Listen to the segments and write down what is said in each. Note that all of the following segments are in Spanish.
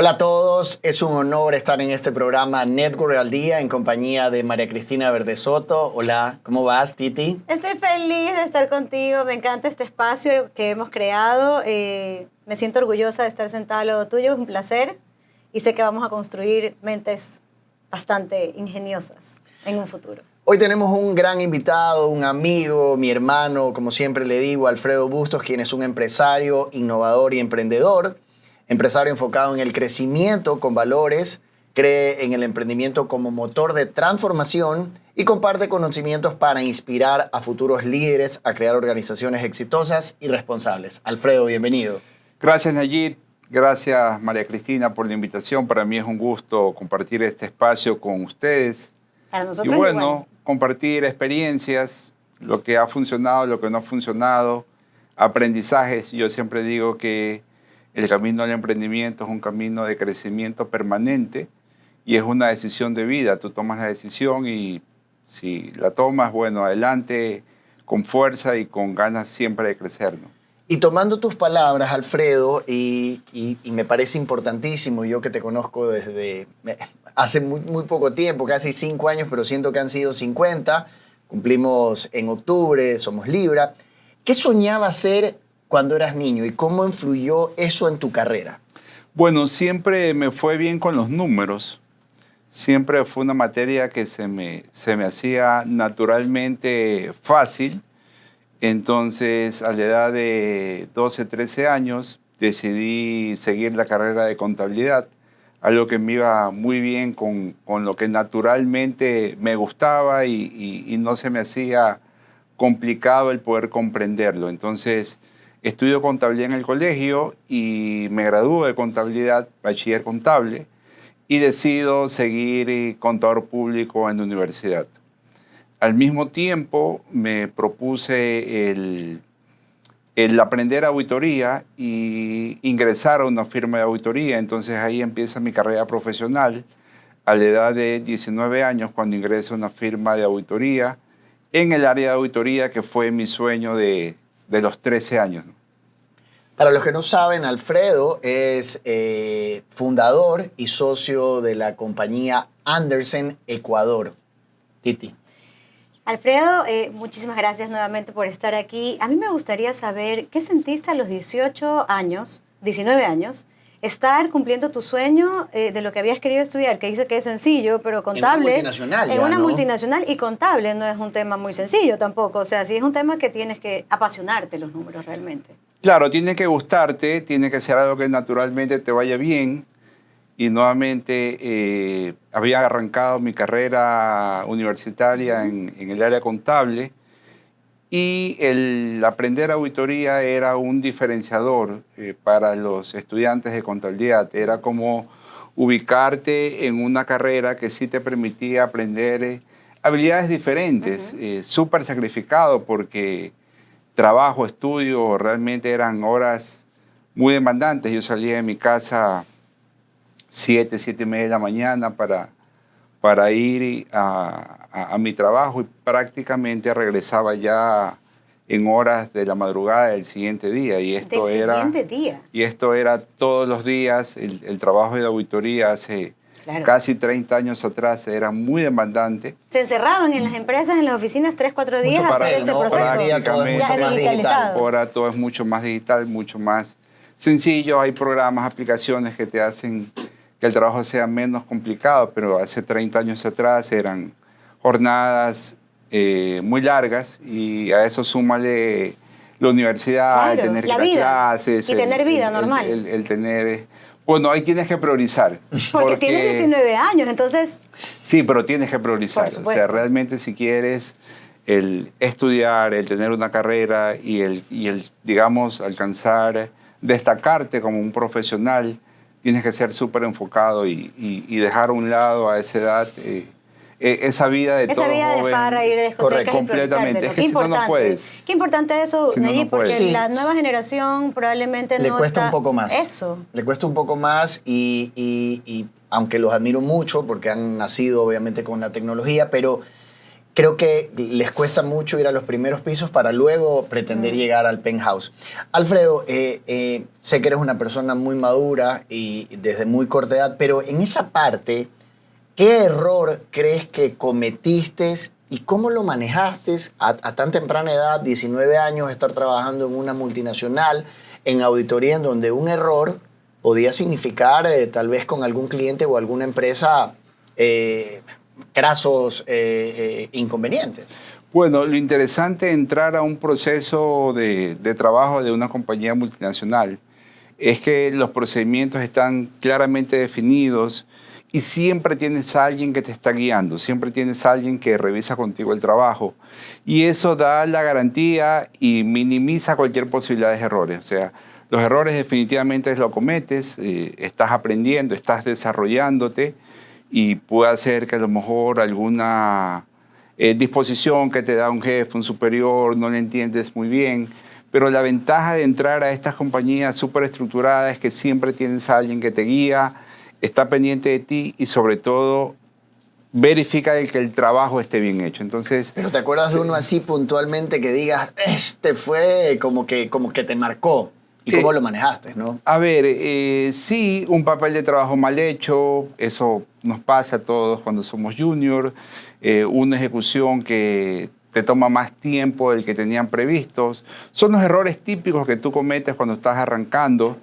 Hola a todos, es un honor estar en este programa Network al Día en compañía de María Cristina Verde Soto. Hola, ¿cómo vas, Titi? Estoy feliz de estar contigo, me encanta este espacio que hemos creado. Me siento orgullosa de estar sentada al lado tuyo, es un placer y sé que vamos a construir mentes bastante ingeniosas en un futuro. Hoy tenemos un gran invitado, un amigo, mi hermano, como siempre le digo, Alfredo Bustos, quien es un empresario, innovador y emprendedor. Empresario enfocado en el crecimiento con valores, cree en el emprendimiento como motor de transformación y comparte conocimientos para inspirar a futuros líderes a crear organizaciones exitosas y responsables. Alfredo, bienvenido. Gracias, Nayib. Gracias, María Cristina, por la invitación. Para mí es un gusto compartir este espacio con ustedes. Para nosotros y bueno, igual. Compartir experiencias, lo que ha funcionado, lo que no ha funcionado, aprendizajes. Yo siempre digo que el camino al emprendimiento es un camino de crecimiento permanente y es una decisión de vida. Tú tomas la decisión y si la tomas, bueno, adelante con fuerza y con ganas siempre de crecer, ¿no? Y tomando tus palabras, Alfredo, y me parece importantísimo, yo que te conozco desde hace muy poco tiempo, casi 5 años, pero siento que han sido 50, cumplimos en octubre, somos Libra. ¿Qué soñabas ser cuando eras niño y cómo influyó eso en tu carrera? Bueno, siempre me fue bien con los números. Siempre fue una materia que se me hacía naturalmente fácil. Entonces, a la edad de 12, 13 años, decidí seguir la carrera de contabilidad, algo que me iba muy bien con lo que naturalmente me gustaba y no se me hacía complicado el poder comprenderlo. Entonces, estudio contabilidad en el colegio y me gradúo de contabilidad, bachiller contable, y decido seguir contador público en la universidad. Al mismo tiempo me propuse el aprender auditoría y ingresar a una firma de auditoría. Entonces ahí empieza mi carrera profesional a la edad de 19 años cuando ingreso a una firma de auditoría en el área de auditoría que fue mi sueño de los 13 años. Para los que no saben, Alfredo es fundador y socio de la compañía Andersen Ecuador. Titi. Alfredo, muchísimas gracias nuevamente por estar aquí. A mí me gustaría saber qué sentiste a los 19 años, estar cumpliendo tu sueño de lo que habías querido estudiar, que dice que es sencillo, pero contable. En una multinacional. En una multinacional y contable no es un tema muy sencillo tampoco. O sea, sí es un tema que tienes que apasionarte los números realmente. Claro, tiene que gustarte, tiene que ser algo que naturalmente te vaya bien. Y nuevamente había arrancado mi carrera universitaria en el área contable y el aprender auditoría era un diferenciador para los estudiantes de contabilidad. Era como ubicarte en una carrera que sí te permitía aprender habilidades diferentes, súper sacrificado porque trabajo, estudio, realmente eran horas muy demandantes. Yo salía de mi casa 7 y media de la mañana para ir a mi trabajo y prácticamente regresaba ya en horas de la madrugada del siguiente día. Y esto era todos los días. El trabajo de auditoría hace casi 30 años atrás era muy demandante. Se encerraban en las empresas, en las oficinas 3, 4 días a hacer este proceso. Ahora todo es mucho más digital, mucho más sencillo. Hay programas, aplicaciones que te hacen que el trabajo sea menos complicado, pero hace 30 años atrás eran jornadas muy largas y a eso súmale la universidad, el tener clases. Y tener vida normal. El tener... Bueno, ahí tienes que priorizar. Porque tienes 19 años, entonces... Sí, pero tienes que priorizar. Por supuesto. O sea, realmente si quieres el estudiar, el tener una carrera y el digamos, alcanzar, destacarte como un profesional, tienes que ser súper enfocado y dejar a un lado a esa edad esa vida de todo joven. Esa vida de farra y de discotecas. Completamente. Es que si no puedes. Qué importante eso, Si no, Nayib, no porque puedes. la nueva generación probablemente Le no cuesta está... un poco más. Eso. Le cuesta un poco más y aunque los admiro mucho porque han nacido obviamente con la tecnología, pero creo que les cuesta mucho ir a los primeros pisos para luego pretender llegar al penthouse. Alfredo, sé que eres una persona muy madura y desde muy corta edad, pero en esa parte, ¿qué error crees que cometiste y cómo lo manejaste a tan temprana edad, 19 años, estar trabajando en una multinacional, en auditoría, en donde un error podía significar tal vez con algún cliente o alguna empresa grasos inconvenientes? Bueno, lo interesante de entrar a un proceso de trabajo de una compañía multinacional es que los procedimientos están claramente definidos y siempre tienes a alguien que te está guiando, siempre tienes a alguien que revisa contigo el trabajo. Y eso da la garantía y minimiza cualquier posibilidad de errores. O sea, los errores definitivamente lo cometes, estás aprendiendo, estás desarrollándote y puede ser que a lo mejor alguna disposición que te da un jefe, un superior, no la entiendes muy bien. Pero la ventaja de entrar a estas compañías súper estructuradas es que siempre tienes a alguien que te guía, está pendiente de ti y sobre todo verifica que el trabajo esté bien hecho. Entonces, ¿pero te acuerdas de uno así puntualmente que digas, este fue como que te marcó? ¿Y cómo lo manejaste, no? A ver, sí, un papel de trabajo mal hecho, eso nos pasa a todos cuando somos junior, una ejecución que te toma más tiempo del que tenían previstos. Son los errores típicos que tú cometes cuando estás arrancando.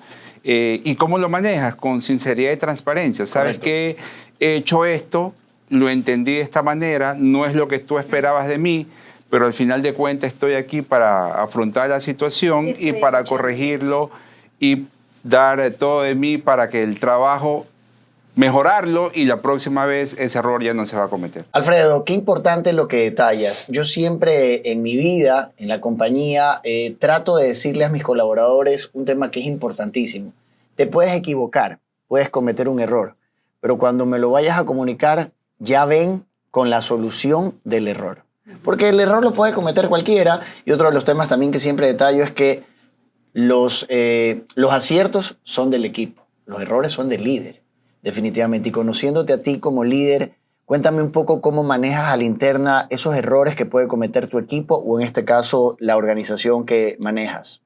¿Y cómo lo manejas? Con sinceridad y transparencia. ¿Sabes qué? He hecho esto, lo entendí de esta manera, no es lo que tú esperabas de mí, pero al final de cuentas estoy aquí para afrontar la situación y para corregirlo y dar todo de mí para que el trabajo, mejorarlo y la próxima vez ese error ya no se va a cometer. Alfredo, qué importante lo que detallas. Yo siempre en mi vida, en la compañía, trato de decirle a mis colaboradores un tema que es importantísimo. Te puedes equivocar, puedes cometer un error, pero cuando me lo vayas a comunicar, ya ven con la solución del error. Porque el error lo puede cometer cualquiera. Y otro de los temas también que siempre detallo es que los aciertos son del equipo, los errores son del líder, definitivamente. Y conociéndote a ti como líder, cuéntame un poco cómo manejas a la interna esos errores que puede cometer tu equipo o en este caso la organización que manejas.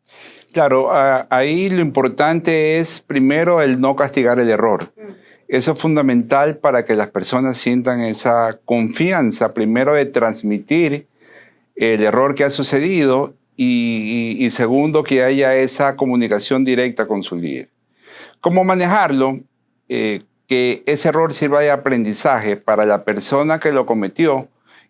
Claro, ahí lo importante es primero el no castigar el error. Eso es fundamental para que las personas sientan esa confianza, primero de transmitir el error que ha sucedido y segundo, que haya esa comunicación directa con su líder. ¿Cómo manejarlo? Que ese error sirva de aprendizaje para la persona que lo cometió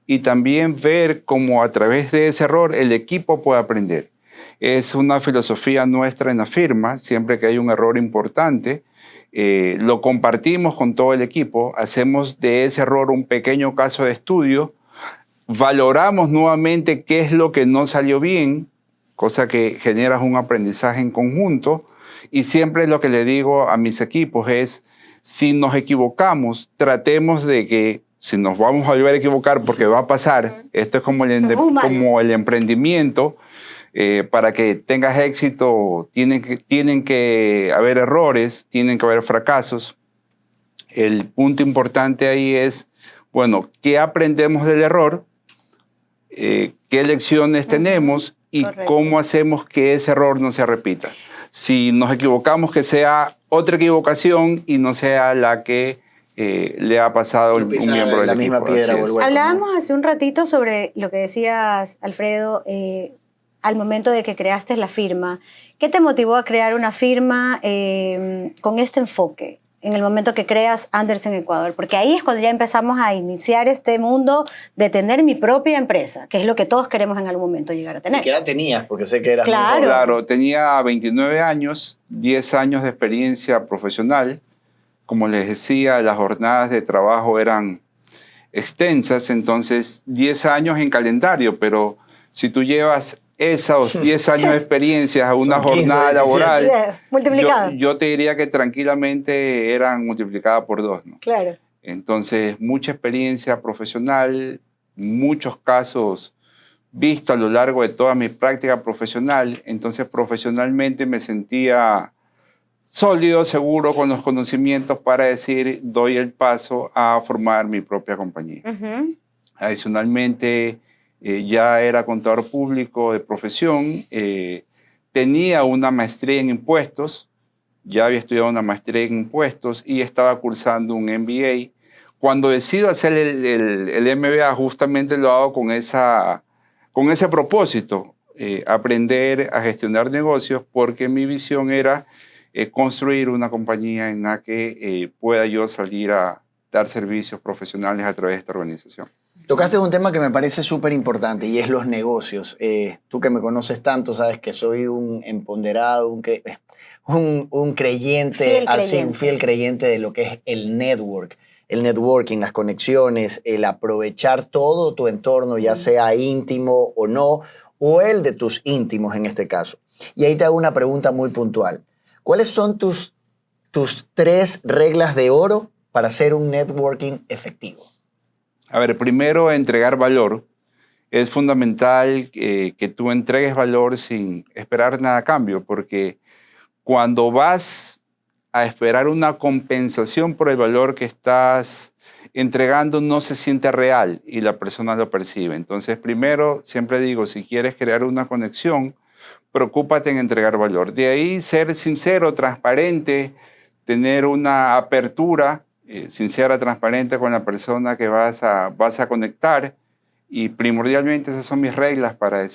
y también ver cómo a través de ese error el equipo puede aprender. Es una filosofía nuestra en la firma, siempre que hay un error importante, lo compartimos con todo el equipo, hacemos de ese error un pequeño caso de estudio, valoramos nuevamente qué es lo que no salió bien, cosa que genera un aprendizaje en conjunto, y siempre lo que le digo a mis equipos es, si nos equivocamos, tratemos de que, si nos vamos a volver a equivocar porque va a pasar, esto es como el emprendimiento, para que tengas éxito tienen que haber errores, tienen que haber fracasos. El punto importante ahí es, bueno, ¿qué aprendemos del error? ¿Qué lecciones tenemos? Y cómo hacemos que ese error no se repita. Si nos equivocamos, que sea otra equivocación y no sea la que le ha pasado a un miembro del equipo. Hablábamos hace un ratito sobre lo que decías, Alfredo, al momento de que creaste la firma. ¿Qué te motivó a crear una firma con este enfoque en el momento que creas Andersen Ecuador? Porque ahí es cuando ya empezamos a iniciar este mundo de tener mi propia empresa, que es lo que todos queremos en algún momento llegar a tener. ¿Qué edad tenías? Porque sé que eras... Claro, tenía 29 años, 10 años de experiencia profesional. Como les decía, las jornadas de trabajo eran extensas, entonces 10 años en calendario, pero si tú llevas esos 10 años de experiencia a una jornada laboral, yo te diría que tranquilamente eran multiplicadas por 2, ¿no? Claro. Entonces, mucha experiencia profesional, muchos casos vistos a lo largo de toda mi práctica profesional. Entonces, profesionalmente me sentía sólido, seguro, con los conocimientos para decir, doy el paso a formar mi propia compañía. Adicionalmente, ya era contador público de profesión, tenía una maestría en impuestos, ya había estudiado una maestría en impuestos y estaba cursando un MBA. Cuando decido hacer el MBA, justamente lo hago con ese propósito, aprender a gestionar negocios, porque mi visión era construir una compañía en la que pueda yo salir a dar servicios profesionales a través de esta organización. Tocaste un tema que me parece súper importante y es los negocios. Tú que me conoces tanto, sabes que soy un empoderado, un creyente, un fiel creyente de lo que es el network. El networking, las conexiones, el aprovechar todo tu entorno, ya sea íntimo o no, o el de tus íntimos en este caso. Y ahí te hago una pregunta muy puntual. ¿Cuáles son tus 3 reglas de oro para hacer un networking efectivo? A ver, primero, entregar valor. Es fundamental que tú entregues valor sin esperar nada a cambio, porque cuando vas a esperar una compensación por el valor que estás entregando, no se siente real y la persona lo percibe. Entonces, primero, siempre digo, si quieres crear una conexión, preocúpate en entregar valor. De ahí, ser sincero, transparente, tener una apertura sincera, transparente con la persona que vas a conectar, y primordialmente esas son mis reglas para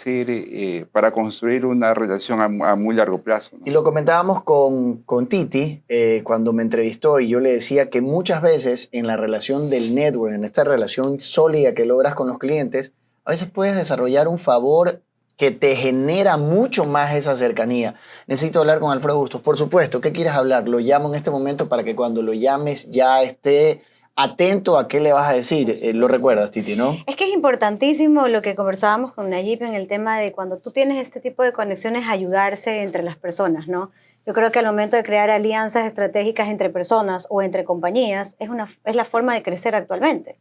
para construir una relación a muy largo plazo, ¿no? Y lo comentábamos con Titi cuando me entrevistó, y yo le decía que muchas veces en la relación del network, en esta relación sólida que logras con los clientes, a veces puedes desarrollar un favor que te genera mucho más esa cercanía. Necesito hablar con Alfredo Bustos. Por supuesto, ¿qué quieres hablar? Lo llamo en este momento para que cuando lo llames ya esté atento a qué le vas a decir. Lo recuerdas, Titi, ¿no? Es que es importantísimo lo que conversábamos con Nayib en el tema de cuando tú tienes este tipo de conexiones, ayudarse entre las personas, ¿no? Yo creo que al momento de crear alianzas estratégicas entre personas o entre compañías, es la forma de crecer actualmente.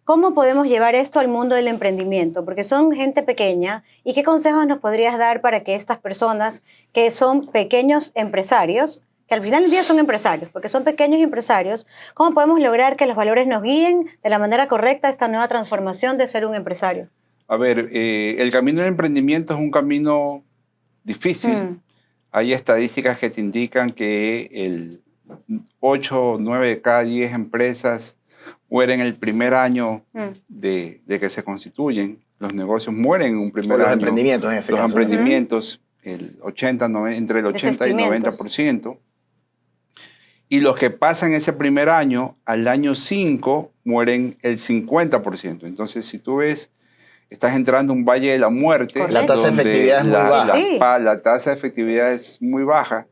¿Cómo podemos llevar esto al mundo del emprendimiento? Porque son gente pequeña. ¿Y qué consejos nos podrías dar para que estas personas que son pequeños empresarios, que al final del día son empresarios, porque son pequeños empresarios, cómo podemos lograr que los valores nos guíen de la manera correcta a esta nueva transformación de ser un empresario? A ver, el camino del emprendimiento es un camino difícil. Hay estadísticas que te indican que el 8 o 9 de cada 10 empresas mueren el primer año de que se constituyen. Los negocios mueren en un primer año. Los emprendimientos, en este caso. Los emprendimientos, entre el 80 y 90%. Y los que pasan ese primer año, al año 5, mueren el 50%. Entonces, si tú ves, estás entrando en un valle de la muerte. Correcto. La tasa de efectividad es muy baja. La tasa de efectividad es muy baja.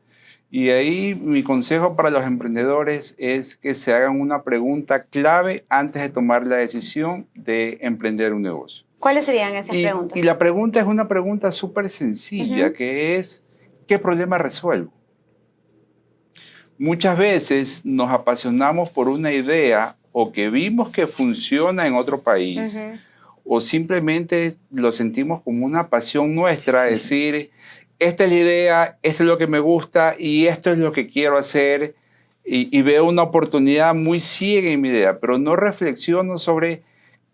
Y ahí mi consejo para los emprendedores es que se hagan una pregunta clave antes de tomar la decisión de emprender un negocio. ¿Cuáles serían esas preguntas? Y la pregunta es una pregunta súper sencilla, que es, ¿qué problema resuelvo? Muchas veces nos apasionamos por una idea o que vimos que funciona en otro país, o simplemente lo sentimos como una pasión nuestra, es decir, esta es la idea, esto es lo que me gusta y esto es lo que quiero hacer, y veo una oportunidad muy ciega en mi idea, pero no reflexiono sobre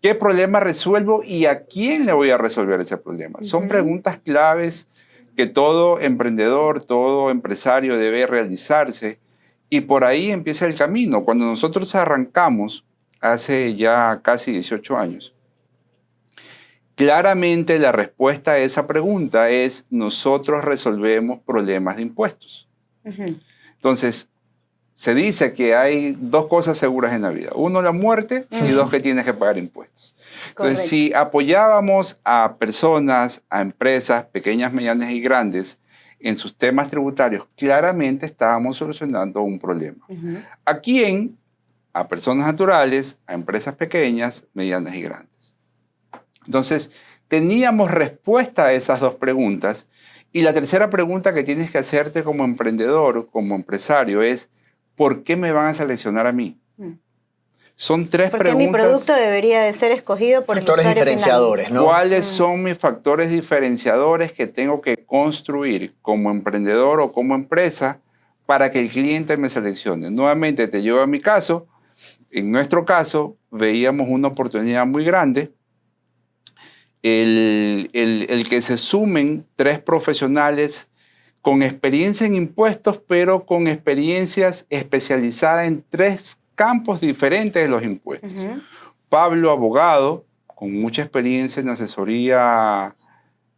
qué problema resuelvo y a quién le voy a resolver ese problema. Son preguntas claves que todo emprendedor, todo empresario debe realizarse, y por ahí empieza el camino. Cuando nosotros arrancamos, hace ya casi 18 años, claramente la respuesta a esa pregunta es: nosotros resolvemos problemas de impuestos. Entonces, se dice que hay 2 cosas seguras en la vida. 1, la muerte, y 2, que tienes que pagar impuestos. Entonces, correcto, si apoyábamos a personas, a empresas pequeñas, medianas y grandes en sus temas tributarios, claramente estábamos solucionando un problema. ¿A quién? A personas naturales, a empresas pequeñas, medianas y grandes. Entonces, teníamos respuesta a esas 2 preguntas. Y la tercera pregunta que tienes que hacerte como emprendedor, como empresario, es: ¿por qué me van a seleccionar a mí? Son 3 preguntas. Porque mi producto debería de ser escogido por factores diferenciadores, ¿no? ¿Cuáles son mis factores diferenciadores que tengo que construir como emprendedor o como empresa para que el cliente me seleccione? Nuevamente te llevo a mi caso. En nuestro caso, veíamos una oportunidad muy grande. El que se sumen 3 profesionales con experiencia en impuestos, pero con experiencias especializadas en 3 campos diferentes de los impuestos. Pablo, abogado, con mucha experiencia en asesoría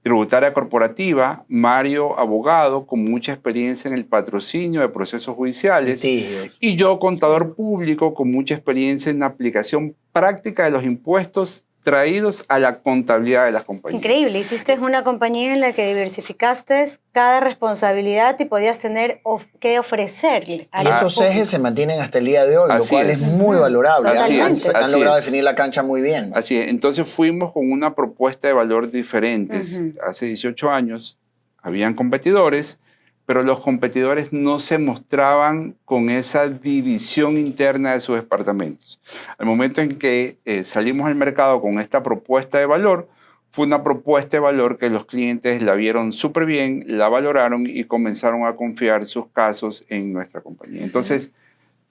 tributaria corporativa. Mario, abogado, con mucha experiencia en el patrocinio de procesos judiciales. Litigios. Y yo, contador público, con mucha experiencia en la aplicación práctica de los impuestos traídos a la contabilidad de las compañías. Increíble, hiciste una compañía en la que diversificaste cada responsabilidad y podías tener que ofrecerle. Y esos ejes se mantienen hasta el día de hoy, lo Así cual es. es muy valorable. Totalmente. Han Así logrado es. definir la cancha muy bien. Así es. Entonces fuimos con una propuesta de valor diferente. Hace 18 años habían competidores, pero los competidores no se mostraban con esa división interna de sus departamentos. Al momento en que salimos al mercado con esta propuesta de valor, fue una propuesta de valor que los clientes la vieron súper bien, la valoraron y comenzaron a confiar sus casos en nuestra compañía. Entonces,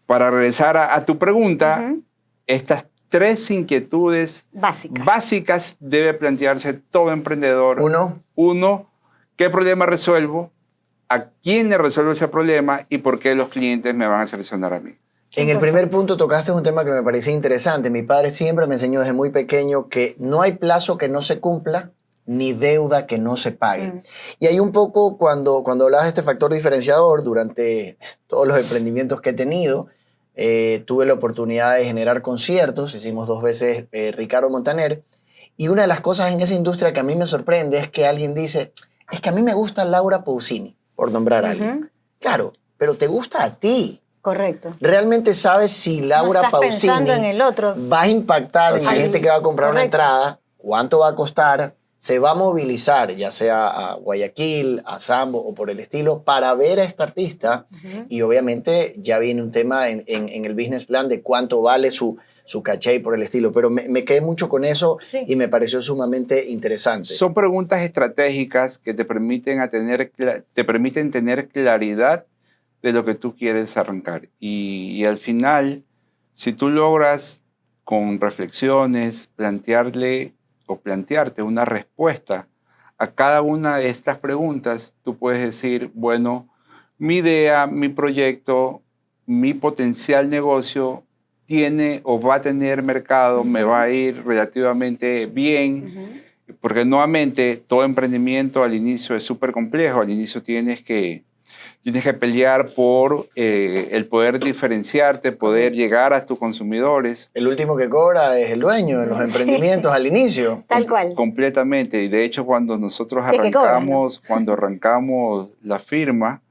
para regresar a tu pregunta, estas 3 inquietudes básicas debe plantearse todo emprendedor. Uno, ¿qué problema resuelvo? ¿A quién le resuelvo ese problema? ¿Y por qué los clientes me van a seleccionar a mí? En el primer punto tocaste un tema que me parecía interesante. Mi padre siempre me enseñó desde muy pequeño que no hay plazo que no se cumpla ni deuda que no se pague. Y hay un poco cuando hablabas de este factor diferenciador, durante todos los emprendimientos que he tenido, tuve la oportunidad de generar conciertos, hicimos 2 veces Ricardo Montaner, y una de las cosas en esa industria que a mí me sorprende es que alguien dice, es que a mí me gusta Laura Pausini, por nombrar a alguien. Claro, pero te gusta a ti. Correcto. ¿Realmente sabes si Laura Pausini en el otro. va a impactar en la gente que va a comprar una entrada? ¿Cuánto va a costar? ¿Se va a movilizar, ya sea a Guayaquil, a Sambo o por el estilo, para ver a esta artista? Y obviamente ya viene un tema en el business plan de cuánto vale su caché y por el estilo. Pero me quedé mucho con eso y me pareció sumamente interesante. Son preguntas estratégicas que te permiten tener claridad de lo que tú quieres arrancar. Y al final, si tú logras con reflexiones plantearte una respuesta a cada una de estas preguntas, tú puedes decir, bueno, mi idea, mi proyecto, mi potencial negocio tiene o va a tener mercado, me va a ir relativamente bien, porque nuevamente todo emprendimiento al inicio es súper complejo. Al inicio tienes que pelear por el poder diferenciarte, poder llegar a tus consumidores. El último que cobra es el dueño de los emprendimientos al inicio. Tal cual. Completamente. Y de hecho, cuando nosotros arrancamos, cuando arrancamos la firma,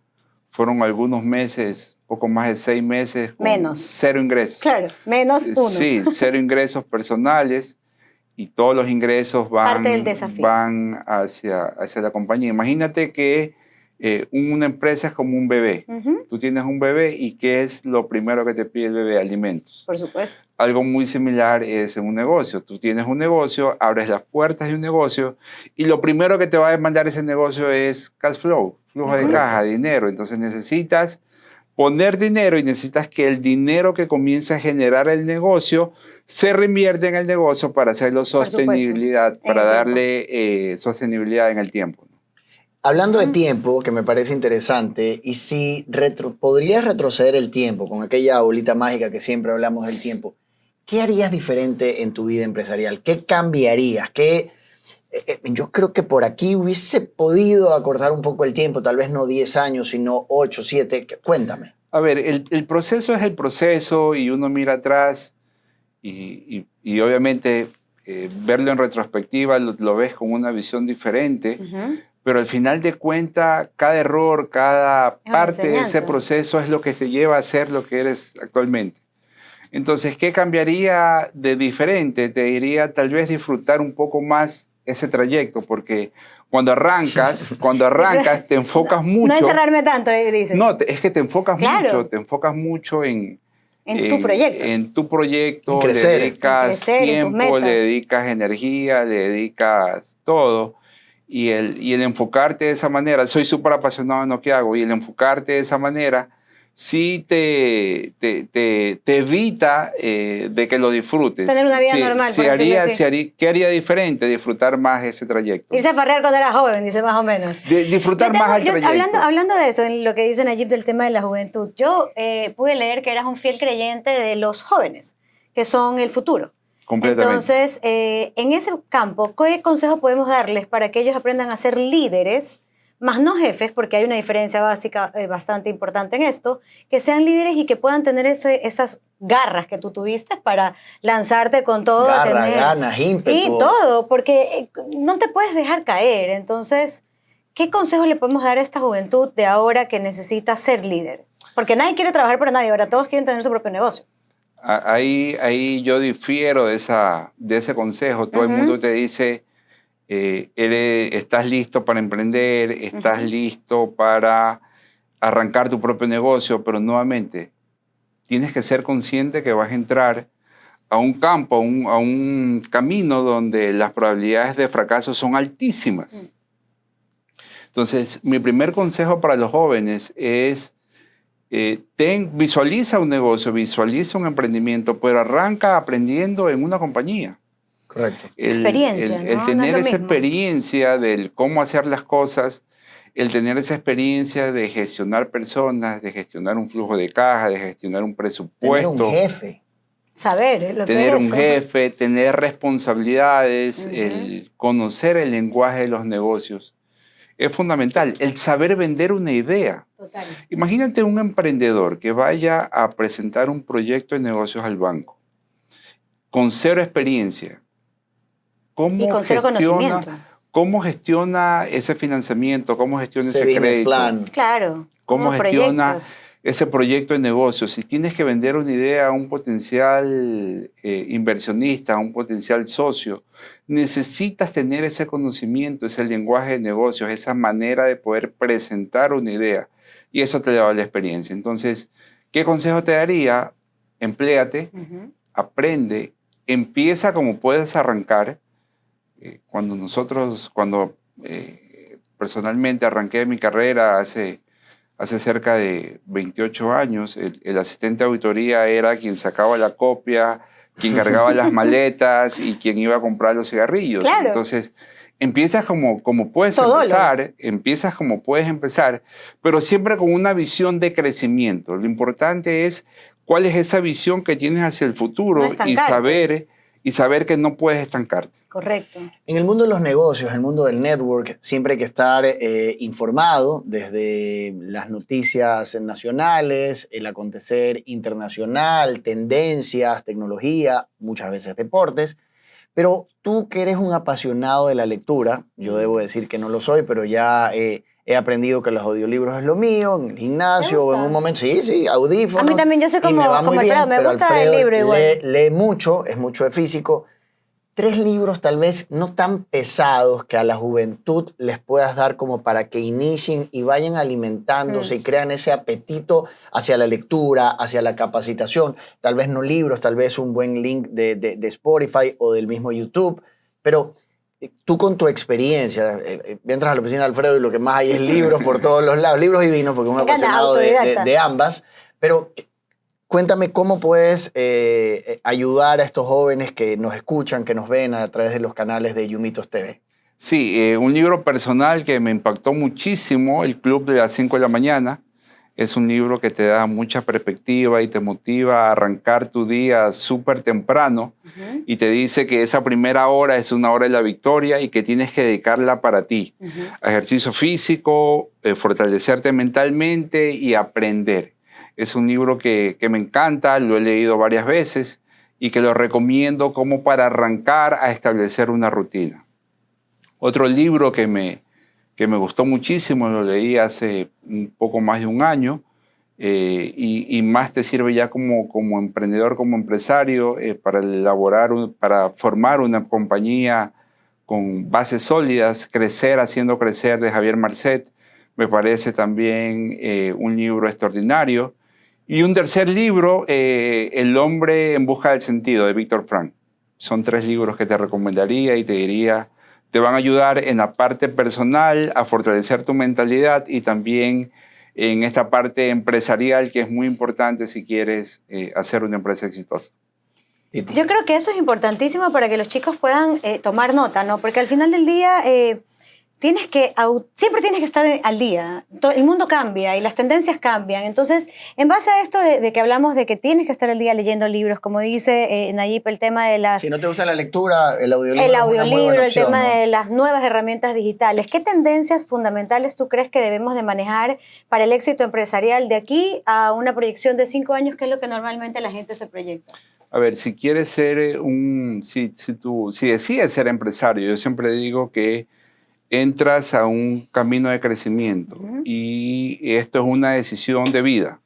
fueron algunos meses, poco más de 6 meses, con menos. 0 ingresos. Claro, menos 1. Sí, 0 ingresos personales y todos los ingresos van hacia la compañía. Imagínate que una empresa es como un bebé. Tú tienes un bebé y ¿qué es lo primero que te pide el bebé? Alimentos. Por supuesto. Algo muy similar es en un negocio. Tú tienes un negocio, abres las puertas de un negocio y lo primero que te va a demandar ese negocio es cash flow, flujo de caja, dinero. Entonces necesitas poner dinero y necesitas que el dinero que comienza a generar el negocio se reinvierte en el negocio para hacerlo sostenibilidad, para darle sostenibilidad en el tiempo. Hablando de tiempo, que me parece interesante, y si podrías retroceder el tiempo con aquella bolita mágica que siempre hablamos del tiempo, ¿qué harías diferente en tu vida empresarial? ¿Qué cambiarías? Yo creo que por aquí hubiese podido acortar un poco el tiempo, tal vez no 10 años, sino 8, 7. Cuéntame. A ver, el proceso es el proceso y uno mira atrás y obviamente verlo en retrospectiva lo ves con una visión diferente. Pero al final de cuentas, cada error, cada parte de ese proceso es lo que te lleva a ser lo que eres actualmente. Entonces, ¿qué cambiaría de diferente? Te diría tal vez disfrutar un poco más ese trayecto, porque cuando arrancas te enfocas mucho. No encerrarme tanto, dices. No, es que te enfocas mucho en tu proyecto. En tu proyecto, en crecer, le dedicas tiempo, le dedicas energía, le dedicas todo. Y el enfocarte de esa manera, soy súper apasionado en lo que hago, y el enfocarte de esa manera sí te evita de que lo disfrutes. Tener una vida normal, por decirlo así. ¿Qué haría diferente? Disfrutar más ese trayecto. Irse a farrear cuando era joven, dice más o menos. Disfrutar más el trayecto. Hablando de eso, en lo que dice Nayib del tema de la juventud, yo pude leer que eras un fiel creyente de los jóvenes, que son el futuro. Completamente. Entonces, en ese campo, ¿qué consejo podemos darles para que ellos aprendan a ser líderes, más no jefes, porque hay una diferencia básica bastante importante en esto, que sean líderes y que puedan tener esas garras que tú tuviste para lanzarte con todo? Ganas, ímpetu. Y todo, porque no te puedes dejar caer. Entonces, ¿qué consejos le podemos dar a esta juventud de ahora que necesita ser líder? Porque nadie quiere trabajar para nadie, ahora todos quieren tener su propio negocio. Ahí yo difiero de ese consejo. Todo el mundo te dice, estás listo para emprender, estás listo para arrancar tu propio negocio, pero nuevamente tienes que ser consciente que vas a entrar a un campo, a un camino donde las probabilidades de fracaso son altísimas. Entonces, mi primer consejo para los jóvenes es visualiza un negocio, visualiza un emprendimiento, pero arranca aprendiendo en una compañía. Correcto. Experiencia, ¿no? El tener No es lo esa mismo. experiencia del cómo hacer las cosas, el tener esa experiencia de gestionar personas, de gestionar un flujo de caja, de gestionar un presupuesto. Tener un jefe. Saber lo que Tener es un eso. jefe, tener responsabilidades, el conocer el lenguaje de los negocios. Es fundamental. El saber vender una idea. Total. Imagínate un emprendedor que vaya a presentar un proyecto de negocios al banco con cero experiencia. Y con cero conocimiento. ¿Cómo gestiona ese financiamiento? ¿Cómo gestiona ese business crédito? plan. Claro. ¿Cómo unos gestiona proyectos. ese proyecto de negocio? Si tienes que vender una idea a un potencial inversionista, a un potencial socio, necesitas tener ese conocimiento, ese lenguaje de negocios, esa manera de poder presentar una idea. Y eso te da la experiencia. Entonces, ¿qué consejo te daría? Empléate, aprende, empieza como puedes arrancar. Cuando personalmente arranqué mi carrera hace cerca de 28 años, el asistente de auditoría era quien sacaba la copia, quien cargaba las maletas y quien iba a comprar los cigarrillos. Claro. Entonces, empiezas como puedes Todólogo. empezar, pero siempre con una visión de crecimiento. Lo importante es cuál es esa visión que tienes hacia el futuro No y saber que no puedes estancarte. Correcto. En el mundo de los negocios, en el mundo del network, siempre hay que estar informado desde las noticias nacionales, el acontecer internacional, tendencias, tecnología, muchas veces deportes. Pero tú que eres un apasionado de la lectura, yo debo decir que no lo soy, pero ya he aprendido que los audiolibros es lo mío, en el gimnasio o en un momento, sí, audífonos. A mí también, yo sé y como me va muy Alfredo, bien, me pero gusta Alfredo el libro igual. lee mucho, es mucho de físico. 3 libros tal vez no tan pesados que a la juventud les puedas dar como para que inicien y vayan alimentándose y crean ese apetito hacia la lectura, hacia la capacitación. Tal vez no libros, tal vez un buen link de Spotify o del mismo YouTube, pero tú con tu experiencia, entras a la oficina de Alfredo y lo que más hay es libros por todos los lados, libros y vinos, porque es un Me encanta, apasionado autodidacta. de ambas, pero cuéntame cómo puedes ayudar a estos jóvenes que nos escuchan, que nos ven a través de los canales de Yumitos TV. Sí, un libro personal que me impactó muchísimo, El Club de las 5 de la mañana. Es un libro que te da mucha perspectiva y te motiva a arrancar tu día súper temprano y te dice que esa primera hora es una hora de la victoria y que tienes que dedicarla para ti. Ejercicio físico, fortalecerte mentalmente y aprender. Es un libro que me encanta, lo he leído varias veces y que lo recomiendo como para arrancar a establecer una rutina. Otro libro que me gustó muchísimo, lo leí hace un poco más de un año y más te sirve ya como emprendedor, como empresario, para formar una compañía con bases sólidas, Crecer haciendo crecer, de Javier Marcet. Me parece también un libro extraordinario. Y un tercer libro, El hombre en busca del sentido, de Víctor Frank. Son 3 libros que te recomendaría y te diría, te van a ayudar en la parte personal a fortalecer tu mentalidad y también en esta parte empresarial que es muy importante si quieres hacer una empresa exitosa. Yo creo que eso es importantísimo para que los chicos puedan tomar nota, ¿no? Porque al final del día siempre tienes que estar al día. El mundo cambia y las tendencias cambian. Entonces, en base a esto de que hablamos de que tienes que estar al día leyendo libros, como dice Nayib, el tema de las... Si no te gusta la lectura, el audiolibro El es una muy buena audiolibro, el opción, tema ¿no? de las nuevas herramientas digitales. ¿Qué tendencias fundamentales tú crees que debemos de manejar para el éxito empresarial de aquí a una proyección de 5 años, que es lo que normalmente la gente se proyecta? A ver, si quieres ser si decides ser empresario, yo siempre digo que entras a un camino de crecimiento y esto es una decisión de vida.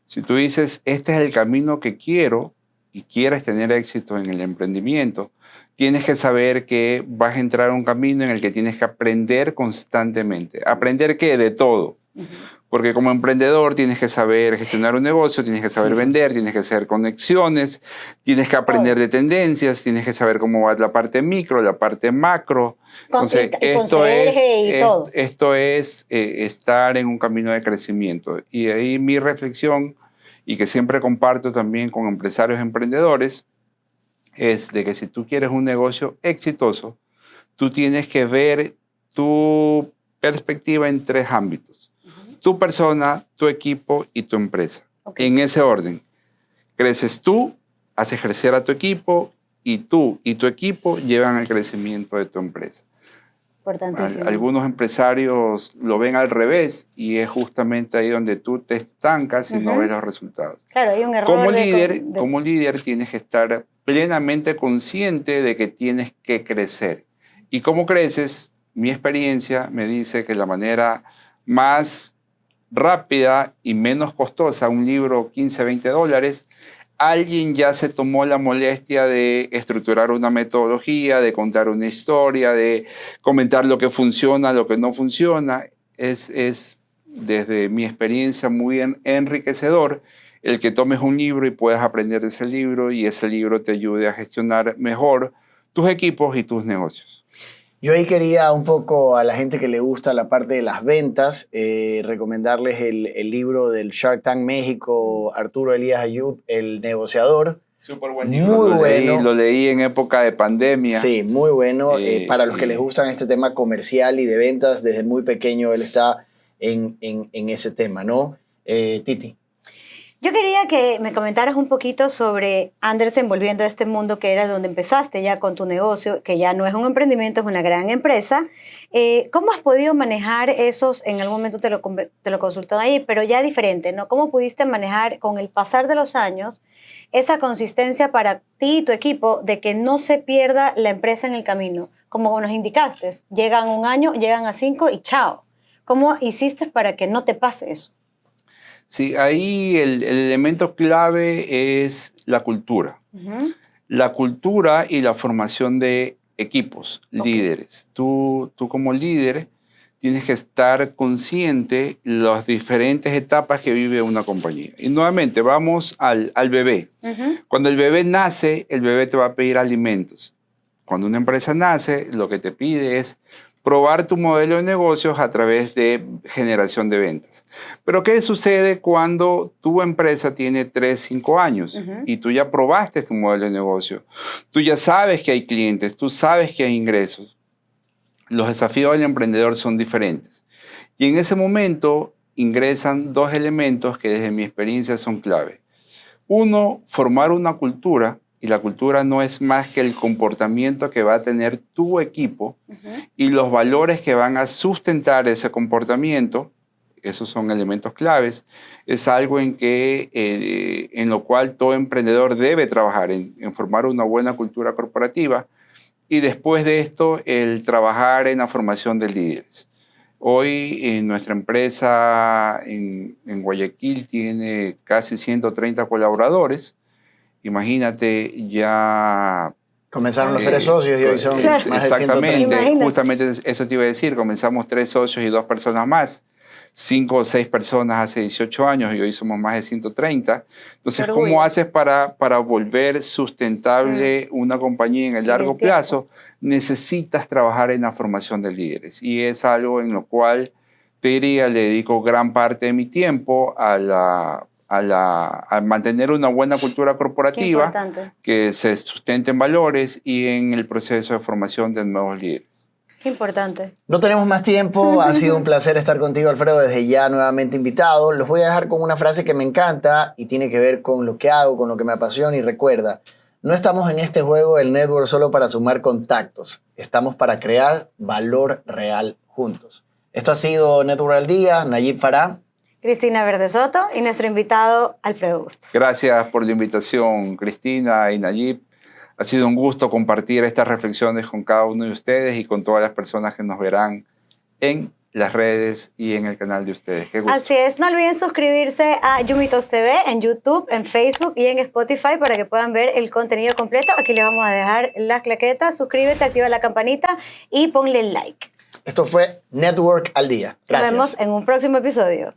Si tú dices, este es el camino que quiero y quieres tener éxito en el emprendimiento, tienes que saber que vas a entrar a un camino en el que tienes que aprender constantemente. ¿Aprender qué? De todo. Porque como emprendedor tienes que saber gestionar un negocio, tienes que saber vender, tienes que hacer conexiones, tienes que aprender de tendencias, tienes que saber cómo va la parte micro, la parte macro. Entonces, esto es estar en un camino de crecimiento. Y ahí mi reflexión, y que siempre comparto también con empresarios emprendedores, es de que si tú quieres un negocio exitoso, tú tienes que ver tu perspectiva en 3 ámbitos. Tu persona, tu equipo y tu empresa. Okay. En ese orden. Creces tú, haces crecer a tu equipo y tú y tu equipo llevan al crecimiento de tu empresa. Importantísimo. Algunos empresarios lo ven al revés y es justamente ahí donde tú te estancas y no ves los resultados. Claro, hay un error. Como líder tienes que estar plenamente consciente de que tienes que crecer. ¿Y cómo creces? Mi experiencia me dice que la manera más rápida y menos costosa, un libro $15, $20, alguien ya se tomó la molestia de estructurar una metodología, de contar una historia, de comentar lo que funciona, lo que no funciona. Es desde mi experiencia muy enriquecedor el que tomes un libro y puedas aprender de ese libro y ese libro te ayude a gestionar mejor tus equipos y tus negocios. Yo ahí quería un poco a la gente que le gusta la parte de las ventas, recomendarles el libro del Shark Tank México, Arturo Elías Ayub, El Negociador. Súper buen libro. Muy bueno. Lo leí en época de pandemia. Sí, muy bueno. Para los que les gustan este tema comercial y de ventas, desde muy pequeño él está en ese tema, ¿no? Titi. Yo quería que me comentaras un poquito sobre Andersen, volviendo a este mundo que era donde empezaste ya con tu negocio, que ya no es un emprendimiento, es una gran empresa. ¿Cómo has podido manejar esos? En algún momento te lo consultó ahí, pero ya diferente, ¿no? ¿Cómo pudiste manejar con el pasar de los años esa consistencia para ti y tu equipo de que no se pierda la empresa en el camino? Como nos indicaste, llegan 1 año, llegan a 5 y chao. ¿Cómo hiciste para que no te pase eso? Sí, ahí el elemento clave es la cultura. La cultura y la formación de equipos, líderes. Tú como líder tienes que estar consciente de las diferentes etapas que vive una compañía. Y nuevamente, vamos al bebé. Cuando el bebé nace, el bebé te va a pedir alimentos. Cuando una empresa nace, lo que te pide es probar tu modelo de negocios a través de generación de ventas. Pero ¿qué sucede cuando tu empresa tiene 3, 5 años y tú ya probaste tu modelo de negocio? Tú ya sabes que hay clientes, tú sabes que hay ingresos. Los desafíos del emprendedor son diferentes. Y en ese momento ingresan 2 elementos que desde mi experiencia son clave. 1, formar una cultura. Y la cultura no es más que el comportamiento que va a tener tu equipo y los valores que van a sustentar ese comportamiento. Esos son elementos claves. Es algo en lo cual todo emprendedor debe trabajar, en formar una buena cultura corporativa. Y después de esto, el trabajar en la formación de líderes. Hoy nuestra empresa en Guayaquil tiene casi 130 colaboradores. Imagínate, ya... Comenzaron los 3 socios y hoy son más de 130. Justamente eso te iba a decir. Comenzamos 3 socios y 2 personas más. 5 o 6 personas hace 18 años y hoy somos más de 130. Entonces, ¿cómo haces para volver sustentable una compañía en el largo plazo? Necesitas trabajar en la formación de líderes y es algo en lo cual te diría, le dedico gran parte de mi tiempo a mantener una buena cultura corporativa que se sustente en valores y en el proceso de formación de nuevos líderes. Qué importante. No tenemos más tiempo. Ha sido un placer estar contigo, Alfredo, desde ya nuevamente invitado. Los voy a dejar con una frase que me encanta y tiene que ver con lo que hago, con lo que me apasiona. Y recuerda, no estamos en este juego del network solo para sumar contactos. Estamos para crear valor real juntos. Esto ha sido Network al Día. Nayib Farah. Cristina Verde Soto y nuestro invitado Alfredo Bustos. Gracias por la invitación, Cristina y Nayib. Ha sido un gusto compartir estas reflexiones con cada uno de ustedes y con todas las personas que nos verán en las redes y en el canal de ustedes. Qué gusto. Así es, no olviden suscribirse a Yumitos TV en YouTube, en Facebook y en Spotify para que puedan ver el contenido completo. Aquí les vamos a dejar las claquetas. Suscríbete, activa la campanita y ponle like. Esto fue Network al Día. Gracias. Nos vemos en un próximo episodio.